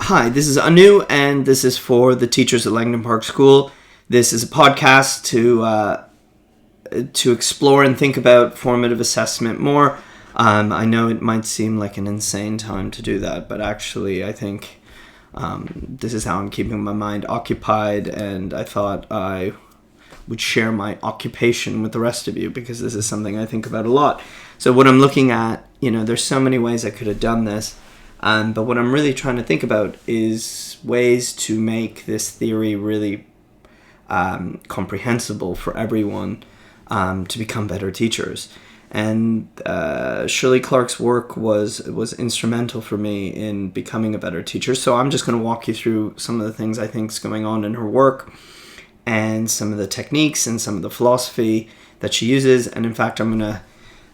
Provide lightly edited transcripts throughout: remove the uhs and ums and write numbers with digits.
Hi, this is Anu, and this is for the teachers at Langdon Park School. This is a podcast to explore and think about formative assessment more. I know it might seem like an insane time to do that, but actually I think this is how I'm keeping my mind occupied, and I thought I would share my occupation with the rest of you because this is something I think about a lot. So what I'm looking at, there's so many ways I could have done this. But what I'm really trying to think about is ways to make this theory really comprehensible for everyone to become better teachers. And Shirley Clarke's work was instrumental for me in becoming a better teacher. So I'm just going to walk you through some of the things I think is going on in her work and some of the techniques and some of the philosophy that she uses. And in fact, I'm going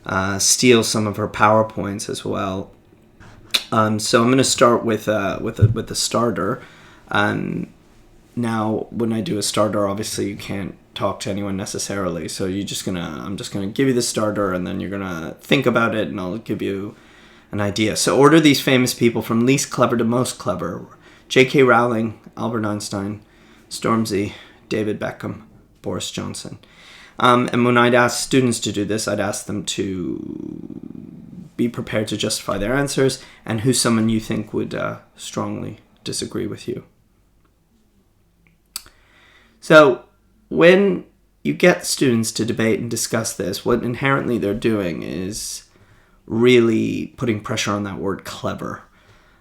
to steal some of her PowerPoints as well. So I'm going to start with a starter. Now, when I do a starter, obviously you can't talk to anyone necessarily. So I'm just gonna give you the starter, and then you're gonna think about it, and I'll give you an idea. So order these famous people from least clever to most clever: J.K. Rowling, Albert Einstein, Stormzy, David Beckham, Boris Johnson. And when I'd ask students to do this, I'd ask them to be prepared to justify their answers, and who's someone you think would strongly disagree with you. So when you get students to debate and discuss this, what inherently they're doing is really putting pressure on that word clever.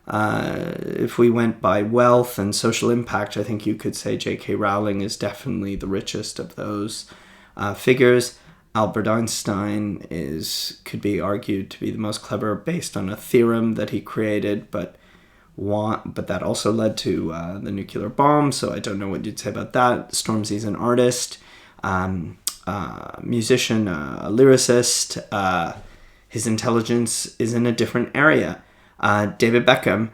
If we went by wealth and social impact, I think you could say J.K. Rowling is definitely the richest of those figures. Albert Einstein could be argued to be the most clever based on a theorem that he created, but that also led to the nuclear bomb, so I don't know what you'd say about that. Stormzy's an artist, musician, a lyricist. His intelligence is in a different area. David Beckham,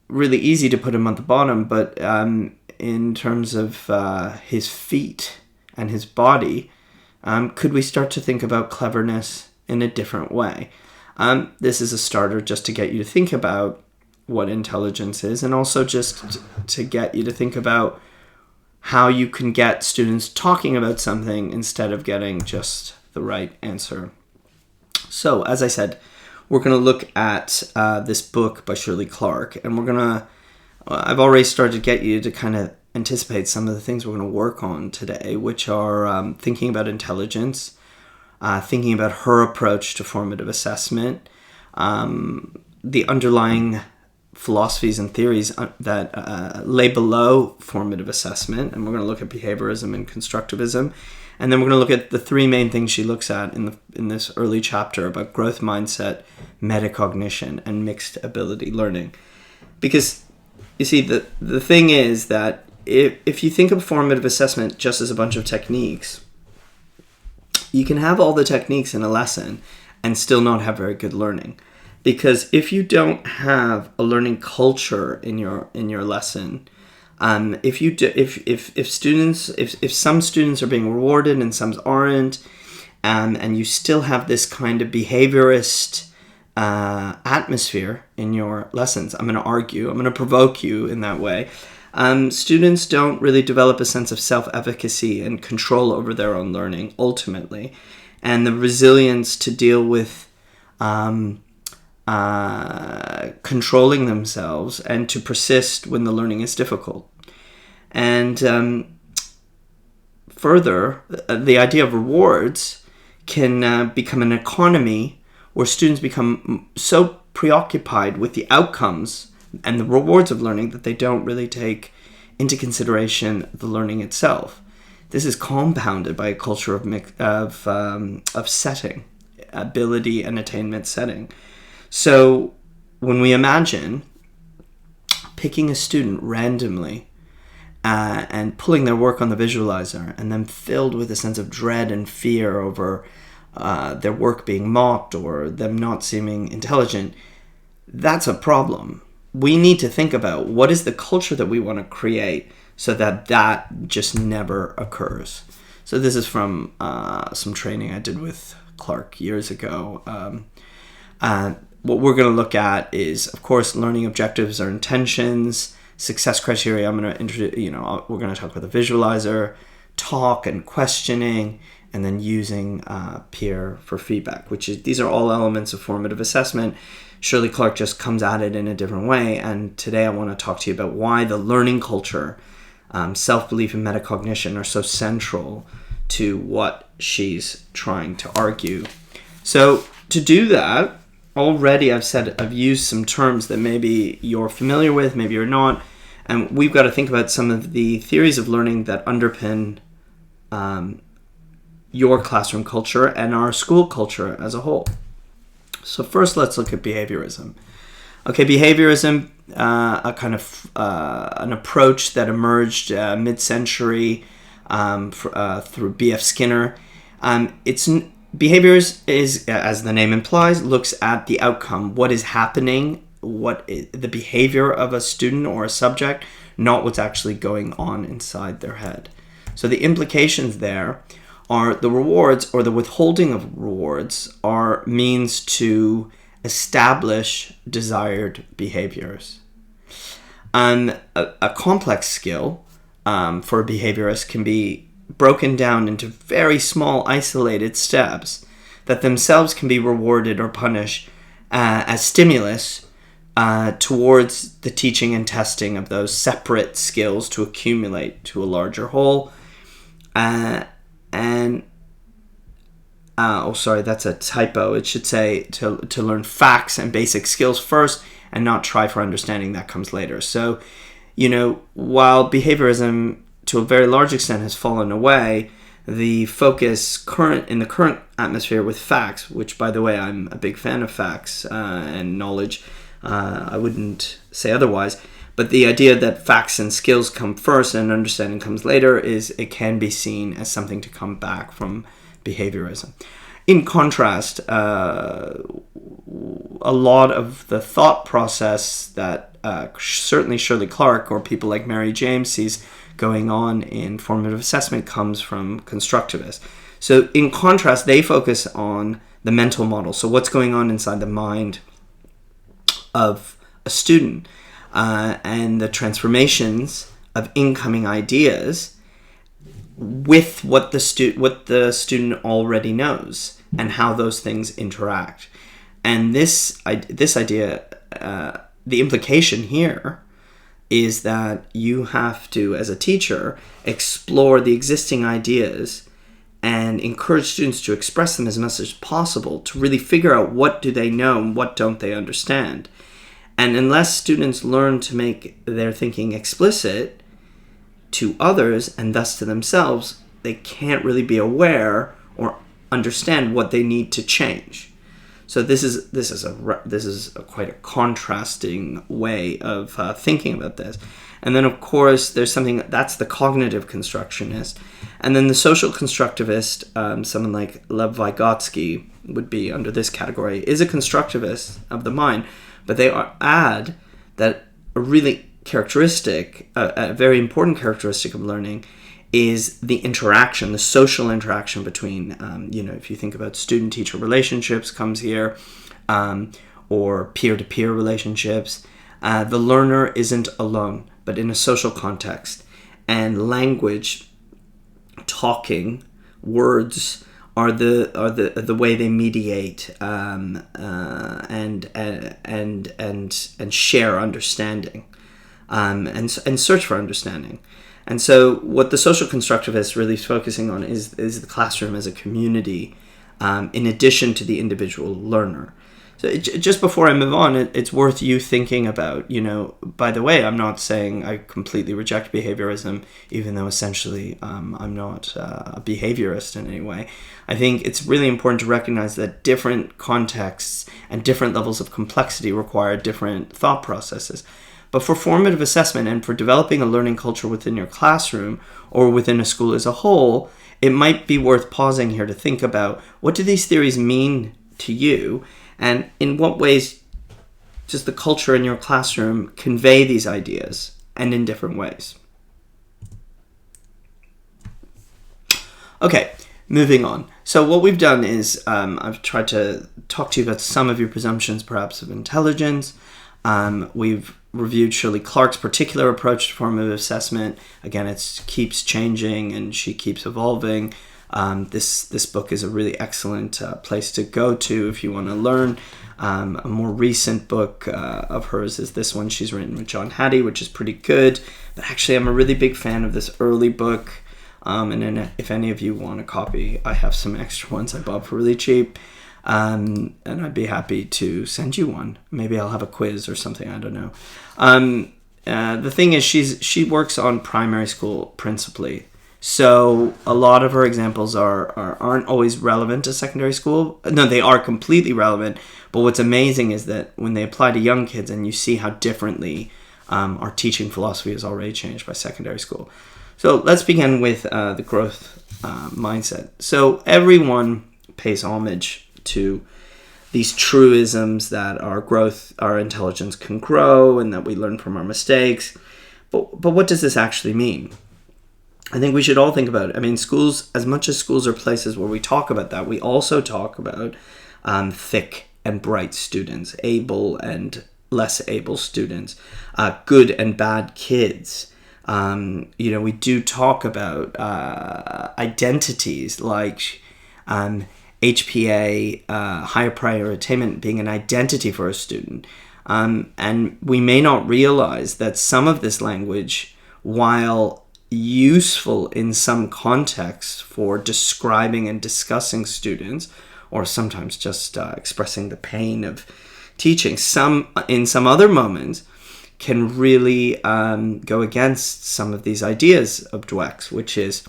really easy to put him at the bottom, but in terms of his feet and his body, could we start to think about cleverness in a different way? This is a starter just to get you to think about what intelligence is, and also just to get you to think about how you can get students talking about something instead of getting just the right answer. So, as I said, we're going to look at this book by Shirley Clarke, and I've already started to get you to kind of anticipate some of the things we're going to work on today, which are thinking about intelligence, thinking about her approach to formative assessment, the underlying philosophies and theories that lay below formative assessment, and we're going to look at behaviorism and constructivism, and then we're going to look at the three main things she looks at in this early chapter about growth mindset, metacognition, and mixed ability learning. Because you see, the thing is that if you think of formative assessment just as a bunch of techniques, you can have all the techniques in a lesson and still not have very good learning. Because if you don't have a learning culture in your lesson, if some students are being rewarded and some aren't, and you still have this kind of behaviorist atmosphere in your lessons, I'm going to provoke you in that way. Students don't really develop a sense of self-efficacy and control over their own learning, ultimately, and the resilience to deal with controlling themselves and to persist when the learning is difficult. And further, the idea of rewards can become an economy where students become so preoccupied with the outcomes and the rewards of learning that they don't really take into consideration the learning itself. This is compounded by a culture of setting, ability and attainment setting. So when we imagine picking a student randomly and pulling their work on the visualizer and then filled with a sense of dread and fear over their work being mocked or them not seeming intelligent, that's a problem. We need to think about what is the culture that we want to create so that just never occurs. So this is from some training I did with Clarke years ago. what we're going to look at is, of course, learning objectives or intentions, success criteria. I'm going to introduce, we're going to talk about the visualizer, talk and questioning, and then using peer for feedback, these are all elements of formative assessment. Shirley Clarke just comes at it in a different way. And today I want to talk to you about why the learning culture, self-belief and metacognition are so central to what she's trying to argue. So to do that, already I've used some terms that maybe you're familiar with, maybe you're not. And we've got to think about some of the theories of learning that underpin your classroom culture and our school culture as a whole. So first, let's look at behaviorism. Okay, behaviorism, a kind of an approach that emerged mid-century through B.F. Skinner. Behaviors is, as the name implies, looks at the outcome, what is happening, the behavior of a student or a subject, not what's actually going on inside their head. So the implications there are the rewards or the withholding of rewards are means to establish desired behaviors. And a complex skill for a behaviorist can be broken down into very small isolated steps that themselves can be rewarded or punished as stimulus towards the teaching and testing of those separate skills to accumulate to a larger whole. That's a typo. It should say to learn facts and basic skills first and not try for understanding that comes later. So, while behaviorism to a very large extent has fallen away, the focus in the current atmosphere with facts, which by the way, I'm a big fan of facts and knowledge. I wouldn't say otherwise. But the idea that facts and skills come first and understanding comes later it can be seen as something to come back from behaviorism. In contrast, a lot of the thought process that certainly Shirley Clarke or people like Mary James sees going on in formative assessment comes from constructivists. So in contrast, they focus on the mental model. So what's going on inside the mind of a student and the transformations of incoming ideas with what the student already knows and how those things interact. And this idea, the implication here is that you have to, as a teacher, explore the existing ideas and encourage students to express them as much as possible to really figure out what do they know and what don't they understand. And unless students learn to make their thinking explicit to others and thus to themselves, they can't really be aware or understand what they need to change. So this is quite a contrasting way of thinking about this. And then of course there's something that's the cognitive constructionist, and then the social constructivist. Someone like Lev Vygotsky would be under this category, is a constructivist of the mind, but they add that a really characteristic, a very important characteristic of learning is the interaction, the social interaction between, if you think about student-teacher relationships comes here, or peer-to-peer relationships. The learner isn't alone, but in a social context. And language, talking, words are the way they mediate and share understanding, and search for understanding. And so what the social constructivist really is focusing on is the classroom as a community, in addition to the individual learner. So just before I move on, it's worth you thinking about, by the way, I'm not saying I completely reject behaviorism, even though essentially I'm not a behaviorist in any way. I think it's really important to recognize that different contexts and different levels of complexity require different thought processes. But for formative assessment and for developing a learning culture within your classroom or within a school as a whole, it might be worth pausing here to think about, what do these theories mean to you, and in what ways does the culture in your classroom convey these ideas, and in different ways. Okay, moving on. So what we've done is I've tried to talk to you about some of your presumptions, perhaps, of intelligence. We've reviewed Shirley Clarke's particular approach to formative assessment. Again, it keeps changing and she keeps evolving. This book is a really excellent place to go to if you want to learn. A more recent book of hers is this one she's written with John Hattie, which is pretty good. But actually, I'm a really big fan of this early book. And then if any of you want a copy, I have some extra ones I bought for really cheap. And I'd be happy to send you one. Maybe I'll have a quiz or something, I don't know. The thing is, she works on primary school principally. So a lot of her examples aren't always relevant to secondary school. No, they are completely relevant. But what's amazing is that when they apply to young kids and you see how differently our teaching philosophy has already changed by secondary school. So let's begin with the growth mindset. So everyone pays homage to these truisms that our intelligence can grow and that we learn from our mistakes. But what does this actually mean? I think we should all think about it. I mean, schools, as much as schools are places where we talk about that, we also talk about thick and bright students, able and less able students, good and bad kids. We do talk about identities like HPA, higher prior attainment, being an identity for a student. And we may not realize that some of this language, while useful in some contexts for describing and discussing students, or sometimes just expressing the pain of teaching, in some other moments can really go against some of these ideas of Dweck's, which is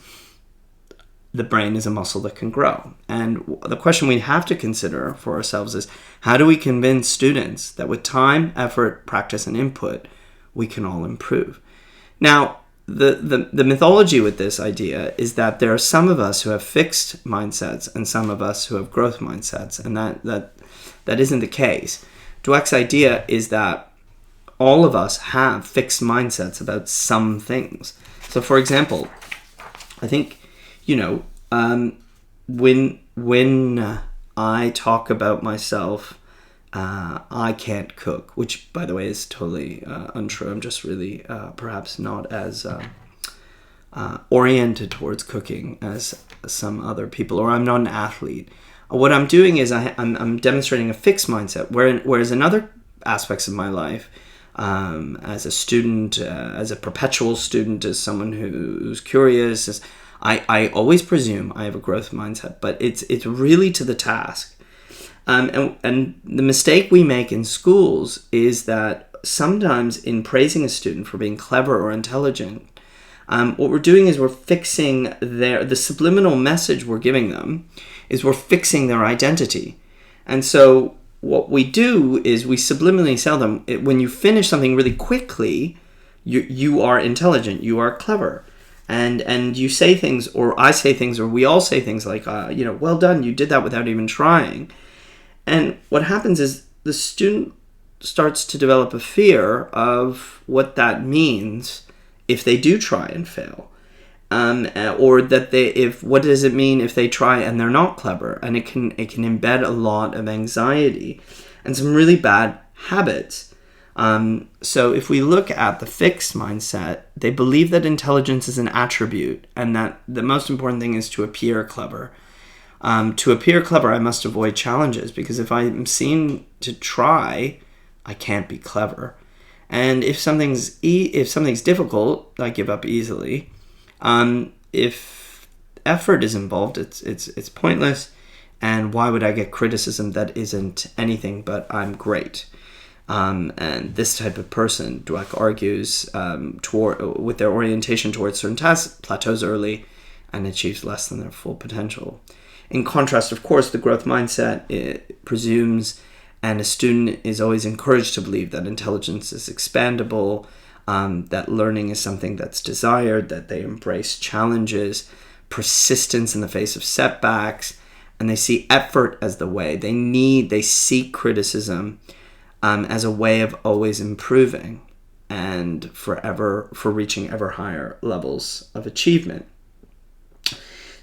the brain is a muscle that can grow. And the question we have to consider for ourselves is, how do we convince students that with time, effort, practice, and input, we can all improve? Now, the mythology with this idea is that there are some of us who have fixed mindsets and some of us who have growth mindsets, and that isn't the case. Dweck's idea is that all of us have fixed mindsets about some things. So, for example, I think, when I talk about myself, I can't cook, which, by the way, is totally untrue. I'm just really perhaps not as oriented towards cooking as some other people, or I'm not an athlete. What I'm doing is I'm demonstrating a fixed mindset, whereas in other aspects of my life, as a student, as a perpetual student, as someone who's curious, I always presume I have a growth mindset, but it's really to the task. And the mistake we make in schools is that sometimes in praising a student for being clever or intelligent, what we're doing is we're fixing the subliminal message we're giving them is we're fixing their identity. And so what we do is we subliminally tell them, when you finish something really quickly, you are intelligent, you are clever. And you say things, or I say things, or we all say things like, well done, you did that without even trying. And what happens is the student starts to develop a fear of what that means if they do try and fail. Or that what does it mean if they try and they're not clever? And it can embed a lot of anxiety and some really bad habits. So if we look at the fixed mindset, they believe that intelligence is an attribute and that the most important thing is to appear clever. To appear clever, I must avoid challenges, because if I'm seen to try, I can't be clever. And if something's difficult, I give up easily. If effort is involved, it's pointless. And why would I get criticism that isn't anything but I'm great? And this type of person, Dweck argues, with their orientation towards certain tasks, plateaus early and achieves less than their full potential. In contrast, of course, the growth mindset, it presumes, and a student is always encouraged to believe that intelligence is expandable, that learning is something that's desired, that they embrace challenges, persistence in the face of setbacks, and they see effort as the way. They seek criticism as a way of always improving and for reaching ever higher levels of achievement.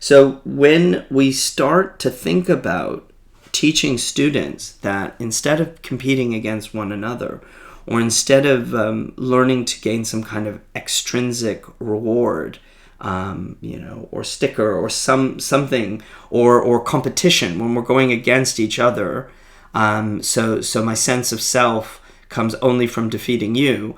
So when we start to think about teaching students that instead of competing against one another, or instead of learning to gain some kind of extrinsic reward, or sticker or something, or competition when we're going against each other, so my sense of self comes only from defeating you,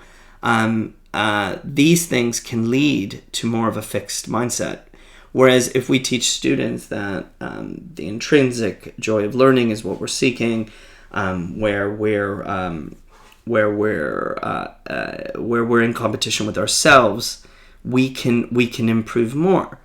these things can lead to more of a fixed mindset. Whereas if we teach students that the intrinsic joy of learning is what we're seeking, where we're in competition with ourselves, we can improve more.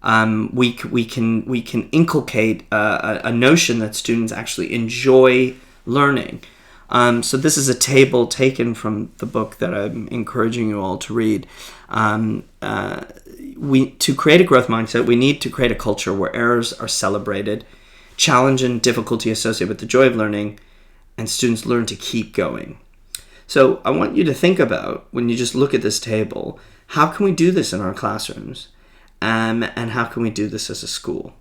We can inculcate a notion that students actually enjoy learning. So this is a table taken from the book that I'm encouraging you all to read. To create a growth mindset, we need to create a culture where errors are celebrated, challenge and difficulty associated with the joy of learning, and students learn to keep going. So I want you to think about, when you just look at this table, how can we do this in our classrooms? And how can we do this as a school?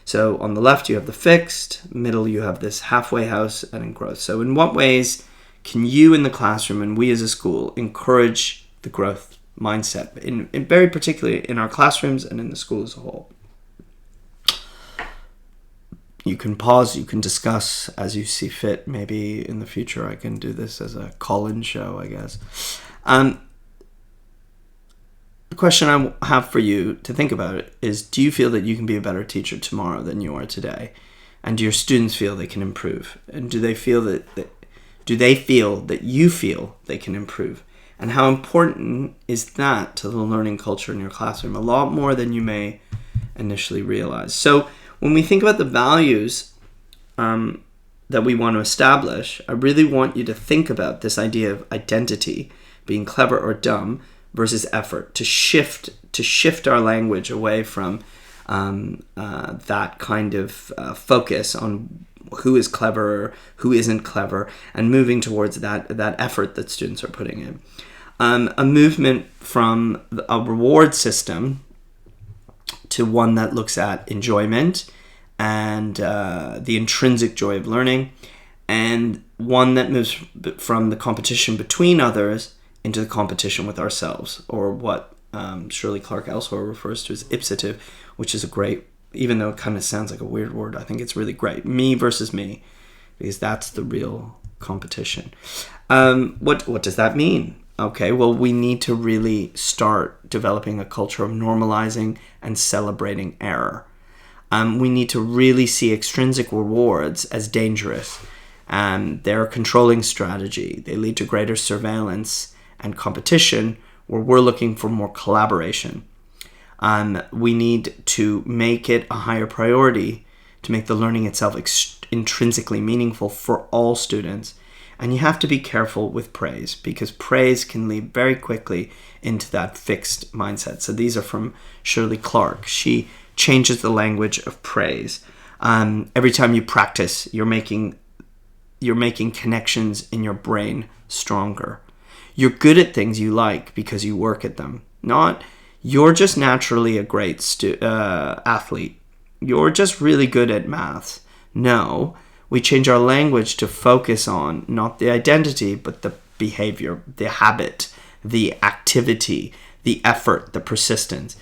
So on the left, you have the fixed, middle, you have this halfway house, and in growth. So in what ways can you in the classroom and we as a school encourage the growth mindset, in very particularly in our classrooms and in the school as a whole? You can pause, you can discuss as you see fit. Maybe in the future I can do this as a call-in show, I guess. The question I have for you to think about is, do you feel that you can be a better teacher tomorrow than you are today? And do your students feel they can improve? And do they feel that you feel they can improve? And how important is that to the learning culture in your classroom? A lot more than you may initially realize. So when we think about the values that we want to establish, I really want you to think about this idea of identity, being clever or dumb, versus effort, to shift our language away from that kind of focus on who is clever, who isn't clever, and moving towards that effort that students are putting in. A movement from a reward system to one that looks at enjoyment and the intrinsic joy of learning, and one that moves from the competition between others into the competition with ourselves, or what Shirley Clarke elsewhere refers to as ipsative, which is a great, even though it kind of sounds like a weird word, I think it's really great. Me versus me, because that's the real competition. What does that mean? Okay, well, we need to really start developing a culture of normalizing and celebrating error. We need to really see extrinsic rewards as dangerous. They're a controlling strategy. They lead to greater surveillance and competition, where we're looking for more collaboration. We need to make it a higher priority to make the learning itself intrinsically meaningful for all students. And you have to be careful with praise, because praise can lead very quickly into that fixed mindset. So these are from Shirley Clarke. She changes the language of praise. Every time you practice, you're making connections in your brain stronger. You're good at things you like because you work at them. Not, you're just naturally a great athlete. You're just really good at math. No, we change our language to focus on not the identity, but the behavior, the habit, the activity, the effort, the persistence.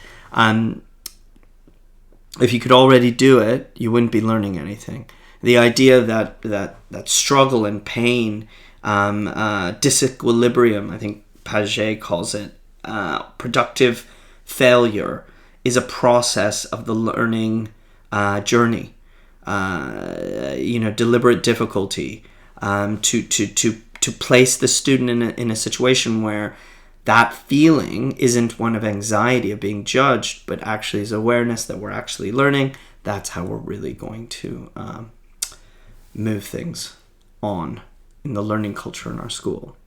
If you could already do it, you wouldn't be learning anything. The idea that struggle and pain, disequilibrium, I think Paget calls it, productive failure, is a process of the learning journey. Deliberate difficulty, to place the student in a situation where that feeling isn't one of anxiety of being judged, but actually is awareness that we're actually learning. That's how we're really going to move things on in the learning culture in our school.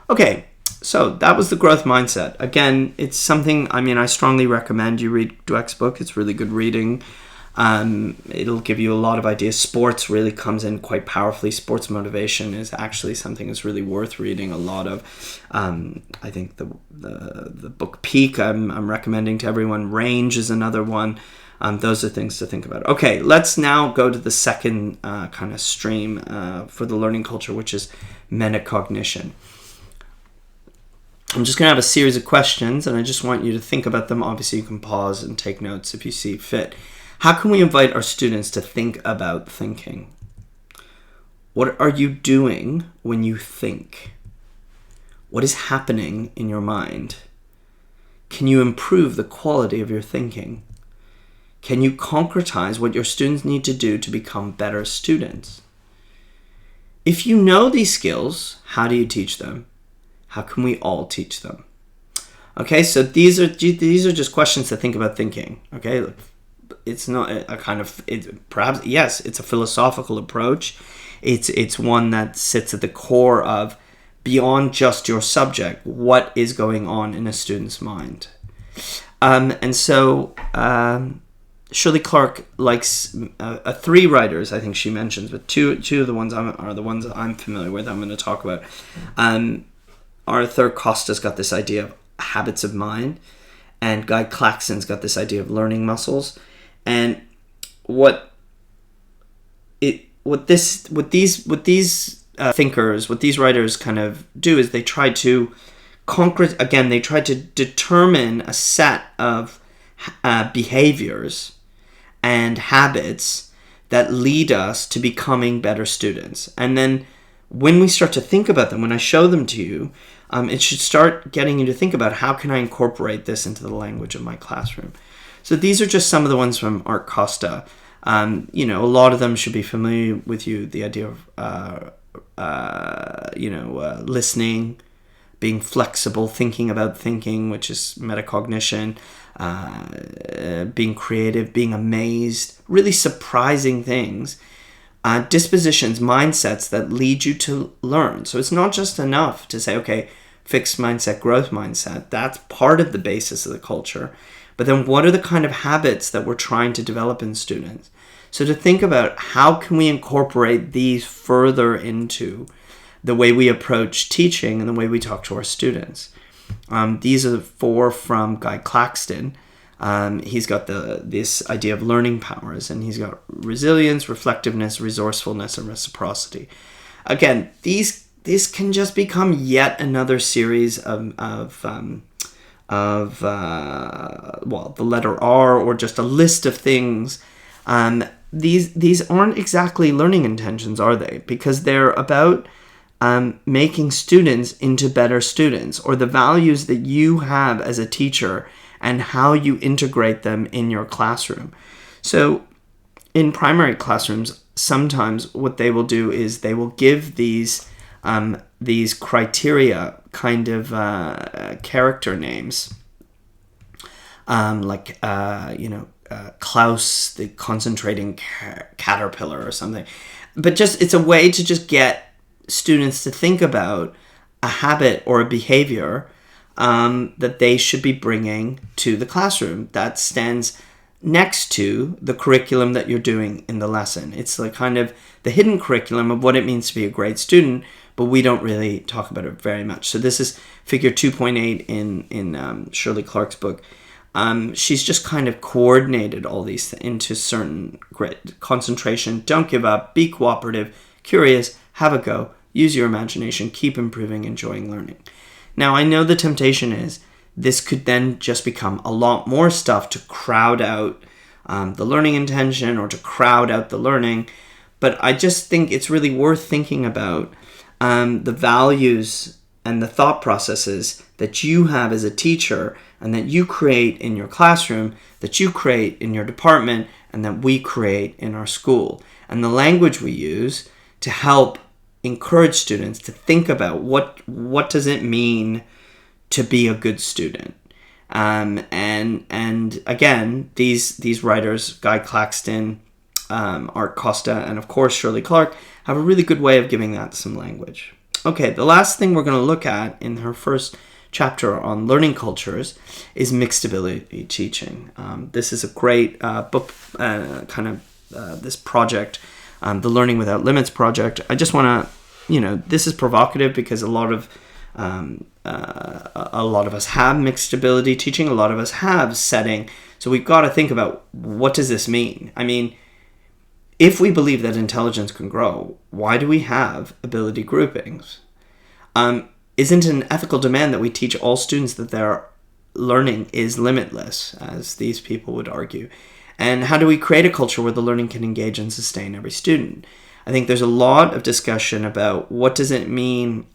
Okay, so that was the growth mindset. Again, it's something, I strongly recommend you read Dweck's book. It's really good reading. It'll give you a lot of ideas. Sports really comes in quite powerfully. Sports motivation is actually something that's really worth reading a lot of. I think the book Peak I'm recommending to everyone. Range is another one. Those are things to think about. Okay, let's now go to the second kind of stream for the learning culture, which is metacognition. I'm just going to have a series of questions, and I just want you to think about them. Obviously, you can pause and take notes if you see fit. How can we invite our students to think about thinking? What are you doing when you think? What is happening in your mind? Can you improve the quality of your thinking? Can you concretize what your students need to do to become better students? If you know these skills, how do you teach them? How can we all teach them? Okay, so these are just questions to think about thinking. Okay, it's not a kind of, perhaps, yes, it's a philosophical approach. It's one that sits at the core of, beyond just your subject, what is going on in a student's mind. And so Shirley Clarke likes 3 writers, I think she mentions, but two of the ones are the ones I'm familiar with, I'm going to talk about. Arthur Costa's got this idea of habits of mind, and Guy Claxton's got this idea of learning muscles. And what these thinkers, what these writers kind of do is they try to they try to determine a set of behaviors and habits that lead us to becoming better students. And then when we start to think about them, when I show them to you, it should start getting you to think about, how can I incorporate this into the language of my classroom? So these are just some of the ones from Art Costa. A lot of them should be familiar with you. The idea of, listening, being flexible, thinking about thinking, which is metacognition, being creative, being amazed, really surprising things. Dispositions, mindsets that lead you to learn. So it's not just enough to say, okay, fixed mindset, growth mindset. That's part of the basis of the culture. But then what are the kind of habits that we're trying to develop in students? So to think about, how can we incorporate these further into the way we approach teaching and the way we talk to our students. These are 4 from Guy Claxton. He's got this idea of learning powers, and he's got resilience, reflectiveness, resourcefulness, and reciprocity. Again, these can just become yet another series of the letter R, or just a list of things. These aren't exactly learning intentions, are they? Because they're about making students into better students, or the values that you have as a teacher and how you integrate them in your classroom. So in primary classrooms, sometimes what they will do is they will give these criteria kind of character names, Klaus, the concentrating caterpillar or something. But it's a way to just get students to think about a habit or a behavior that they should be bringing to the classroom that stands next to the curriculum that you're doing in the lesson. It's like kind of the hidden curriculum of what it means to be a great student, but we don't really talk about it very much. So this is figure 2.8 in Shirley Clarke's book. She's just kind of coordinated all these into certain great concentration. Don't give up. Be cooperative. Curious. Have a go. Use your imagination. Keep improving. Enjoying learning. Now, I know the temptation is this could then just become a lot more stuff to crowd out the learning intention, or to crowd out the learning. But I just think it's really worth thinking about the values and the thought processes that you have as a teacher, and that you create in your classroom, that you create in your department, and that we create in our school. And the language we use to help encourage students to think about what does it mean to be a good student. And again, these writers, Guy Claxton, Art Costa, and of course Shirley Clarke, have a really good way of giving that some language. Okay, the last thing we're going to look at in her first chapter on learning cultures is mixed ability teaching. This is a great book, this project, the Learning Without Limits project. I just want to, this is provocative because a lot of us have mixed ability teaching. A lot of us have setting So we've got to think about, what does this mean? I mean, if we believe that intelligence can grow, why do we have ability groupings? Isn't it an ethical demand that we teach all students that their learning is limitless, as these people would argue? And how do we create a culture where the learning can engage and sustain every student? I think there's a lot of discussion about what does it mean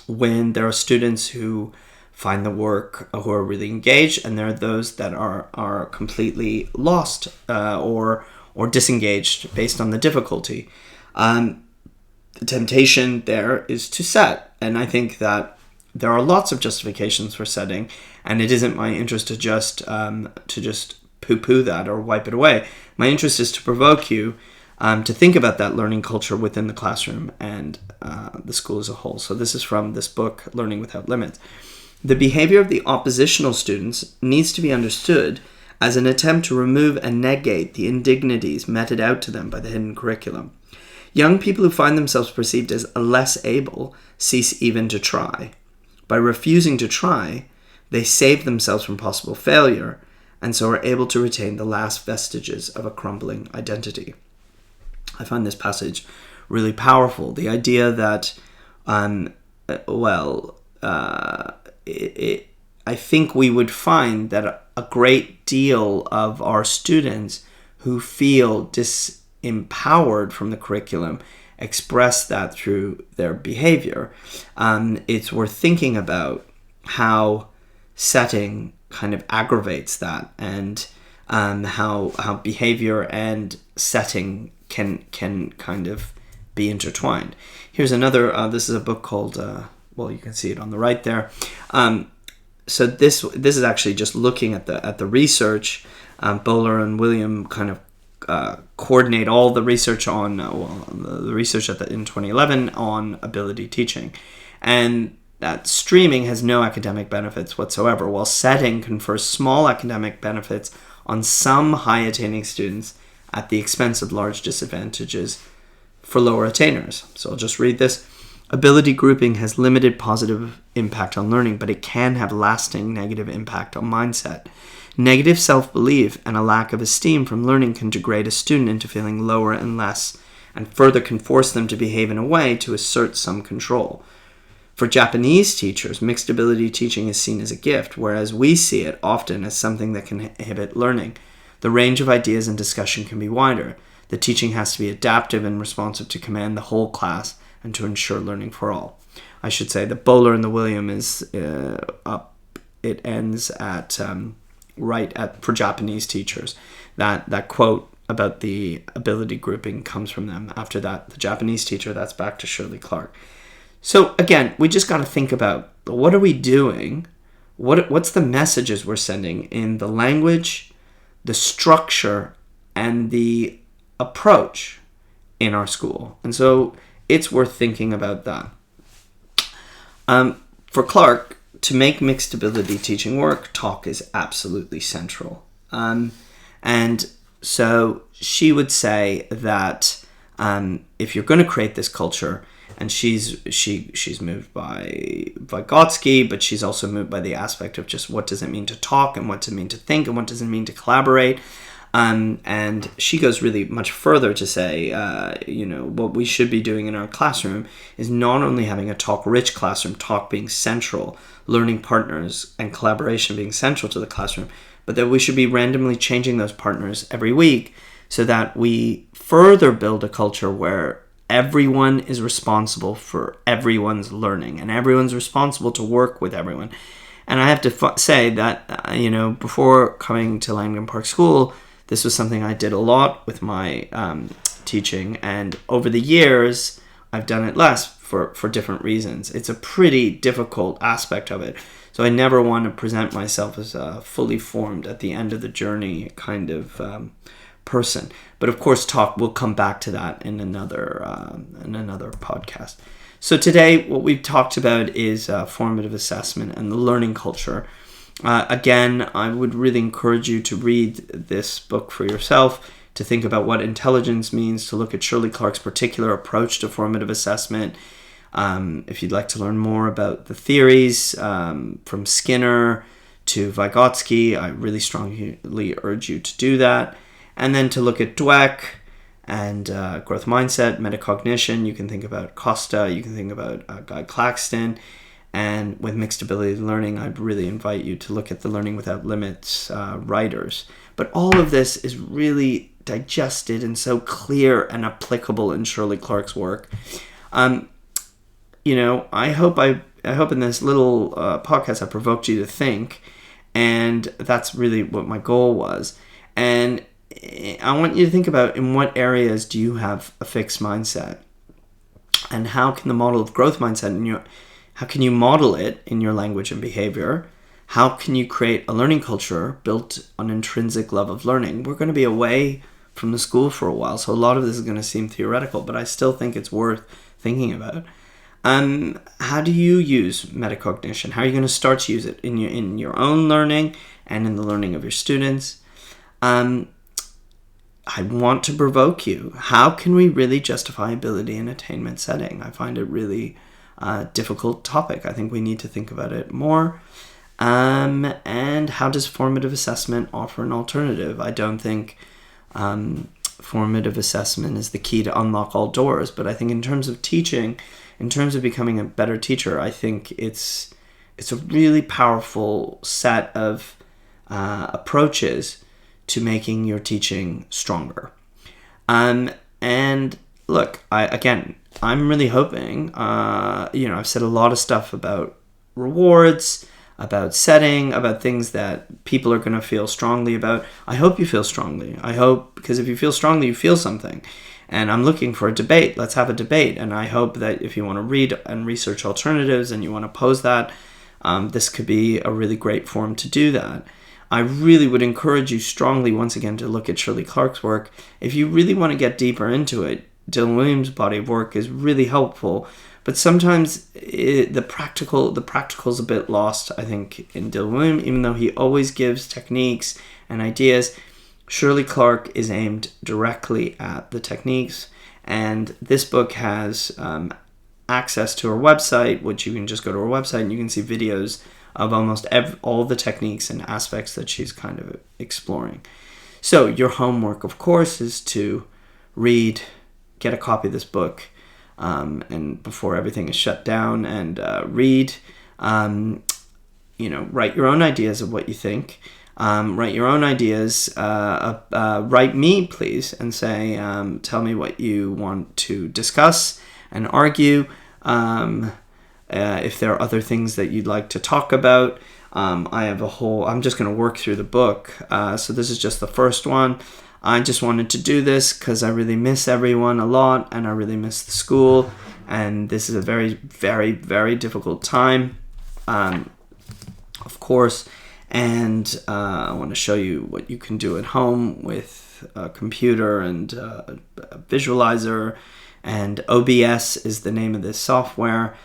when there are students who find the work, who are really engaged, and there are those that are completely lost or disengaged based on the difficulty. The temptation there is to set, and I think that there are lots of justifications for setting, and it isn't my interest to just poo-poo that or wipe it away. My interest is to provoke you to think about that learning culture within the classroom and the school as a whole. So this is from this book, Learning Without Limits. The behavior of the oppositional students needs to be understood as an attempt to remove and negate the indignities meted out to them by the hidden curriculum. Young people who find themselves perceived as less able cease even to try. By refusing to try, they save themselves from possible failure, and so are able to retain the last vestiges of a crumbling identity. I find this passage really powerful. The idea that, I think we would find that a great deal of our students who feel disempowered from the curriculum express that through their behavior. It's worth thinking about how setting kind of aggravates that, and how behavior and setting can kind of be intertwined. Here's another, this is a book called, you can see it on the right there. So this is actually just looking at the research. Bowler and William kind of coordinate all the research on, the research in 2011 on ability teaching. And that streaming has no academic benefits whatsoever, while setting confers small academic benefits on some high-attaining students at the expense of large disadvantages for lower attainers. So I'll just read this. Ability grouping has limited positive impact on learning, but it can have lasting negative impact on mindset. Negative self-belief and a lack of esteem from learning can degrade a student into feeling lower and less, and further can force them to behave in a way to assert some control. For Japanese teachers, mixed ability teaching is seen as a gift, whereas we see it often as something that can inhibit learning. The range of ideas and discussion can be wider. The teaching has to be adaptive and responsive to command the whole class and to ensure learning for all. I should say the Bowler and the William is up. It ends at for Japanese teachers. That quote about the ability grouping comes from them. After that, the Japanese teacher, that's back to Shirley Clarke. So again, we just got to think about, what are we doing? What's the messages we're sending in the language, the structure, and the approach in our school? And so it's worth thinking about that. For Clarke, to make mixed ability teaching work, talk is absolutely central. And so she would say that if you're going to create this culture, and she's moved by Vygotsky, but she's also moved by the aspect of just what does it mean to talk, and what does it mean to think, and what does it mean to collaborate. And she goes really much further to say, what we should be doing in our classroom is not only having a talk-rich classroom, talk being central, learning partners and collaboration being central to the classroom, but that we should be randomly changing those partners every week so that we further build a culture where everyone is responsible for everyone's learning, and everyone's responsible to work with everyone. And I have to say that, before coming to Langdon Park School, this was something I did a lot with my teaching, and over the years, I've done it less for different reasons. It's a pretty difficult aspect of it. So I never want to present myself as a fully formed, at the end of the journey kind of person. But of course, we'll come back to that in another podcast. So today, what we've talked about is formative assessment and the learning culture. Again, I would really encourage you to read this book for yourself, to think about what intelligence means, to look at Shirley Clarke's particular approach to formative assessment. If you'd like to learn more about the theories from Skinner to Vygotsky. I really strongly urge you to do that. And then to look at Dweck and growth mindset, metacognition. You can think about Costa. You can think about Guy Claxton. And with mixed ability learning, I'd really invite you to look at the Learning Without Limits writers. But all of this is really digested and so clear and applicable in Shirley Clarke's work. I hope in this little podcast I provoked you to think, and that's really what my goal was. And I want you to think about, in what areas do you have a fixed mindset, and how can the model of growth mindset how can you model it in your language and behavior? How can you create a learning culture built on intrinsic love of learning? We're going to be away from the school for a while, so a lot of this is going to seem theoretical, but I still think it's worth thinking about. How do you use metacognition? How are you going to start to use it in your own learning and in the learning of your students? I want to provoke you. How can we really justify ability in attainment setting? I find it really difficult topic. I think we need to think about it more. And how does formative assessment offer an alternative? I don't think formative assessment is the key to unlock all doors, but I think in terms of teaching, in terms of becoming a better teacher, I think it's a really powerful set of approaches to making your teaching stronger. And look, I'm really hoping, I've said a lot of stuff about rewards, about setting, about things that people are going to feel strongly about. I hope you feel strongly. I hope, because if you feel strongly, you feel something. And I'm looking for a debate. Let's have a debate. And I hope that if you want to read and research alternatives and you want to pose that, this could be a really great forum to do that. I really would encourage you strongly, once again, to look at Shirley Clarke's work. If you really want to get deeper into it, Dylan Williams' body of work is really helpful, but sometimes the practical's a bit lost, I think, in Dylan Williams, even though he always gives techniques and ideas. Shirley Clarke is aimed directly at the techniques, and this book has access to her website, which you can just go to her website and you can see videos of almost all the techniques and aspects that she's kind of exploring. So your homework, of course, is to read, get a copy of this book, and before everything is shut down, and read, write your own ideas of what you think. Write your own ideas. Write me, please, and say, tell me what you want to discuss and argue. If there are other things that you'd like to talk about. I'm just going to work through the book. So this is just the first one. I just wanted to do this because I really miss everyone a lot, and I really miss the school. And this is a very, very, very difficult time, of course. And I want to show you what you can do at home with a computer and a visualizer. And OBS is the name of this software.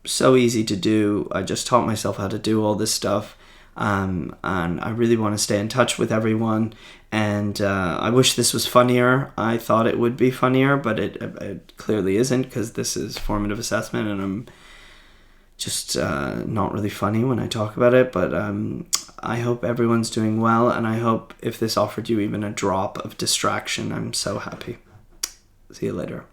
So easy to do. I just taught myself how to do all this stuff. And I really want to stay in touch with everyone. And I wish this was funnier. I thought it would be funnier, but it clearly isn't, because this is formative assessment and I'm just not really funny when I talk about it. But I hope everyone's doing well, and I hope if this offered you even a drop of distraction, I'm so happy. See you later.